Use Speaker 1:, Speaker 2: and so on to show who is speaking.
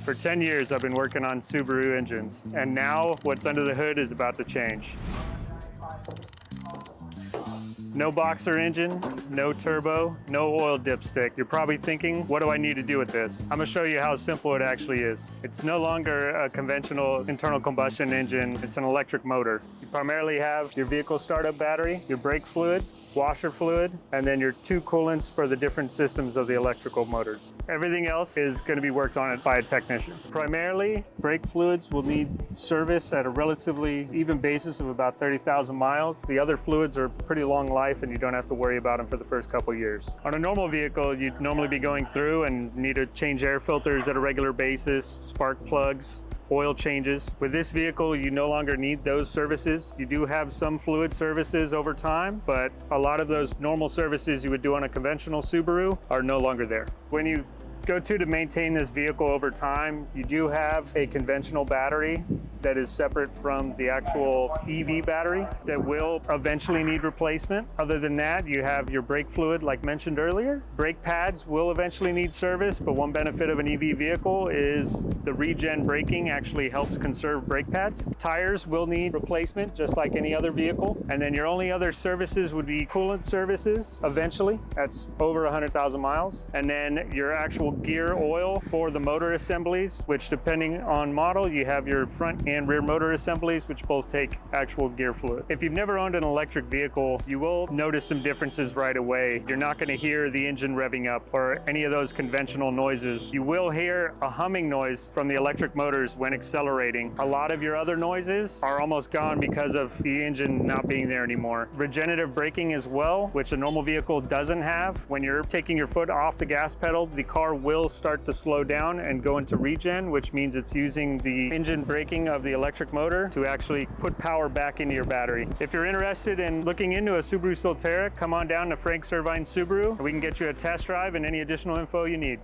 Speaker 1: For 10 years, I've been working on Subaru engines, and now what's under the hood is about to change. No boxer engine, no turbo, no oil dipstick. You're probably thinking, what do I need to do with this? I'm gonna show you how simple it actually is. It's no longer a conventional internal combustion engine, it's an electric motor. You primarily have your vehicle startup battery, your brake fluid, washer fluid, and then your two coolants for the different systems of the electrical motors. Everything else is going to be worked on by a technician. Primarily, brake fluids will need service at a relatively even basis of about 30,000 miles. The other fluids are pretty long life and you don't have to worry about them for the first couple years. On a normal vehicle, you'd normally be going through and need to change air filters at a regular basis, spark plugs, oil changes. With this vehicle, you no longer need those services. You do have some fluid services over time, but a lot of those normal services you would do on a conventional Subaru are no longer there. When you go to maintain this vehicle over time, you do have a conventional battery that is separate from the actual EV battery that will eventually need replacement. Other than that, you have your brake fluid like mentioned earlier. Brake pads will eventually need service, but one benefit of an EV vehicle is the regen braking actually helps conserve brake pads. Tires will need replacement just like any other vehicle. And then your only other services would be coolant services eventually. That's over 100,000 miles. And then your actual gear oil for the motor assemblies, which depending on model, you have your front and rear motor assemblies, which both take actual gear fluid. If you've never owned an electric vehicle, you will notice some differences right away. You're not going to hear the engine revving up or any of those conventional noises. You will hear a humming noise from the electric motors when accelerating. A lot of your other noises are almost gone because of the engine not being there anymore. Regenerative braking as well, which a normal vehicle doesn't have. When you're taking your foot off the gas pedal, the car will start to slow down and go into regen, which means it's using the engine braking of the electric motor to actually put power back into your battery. If you're interested in looking into a Subaru Solterra, come on down to Frank Irvine Subaru. We can get you a test drive and any additional info you need.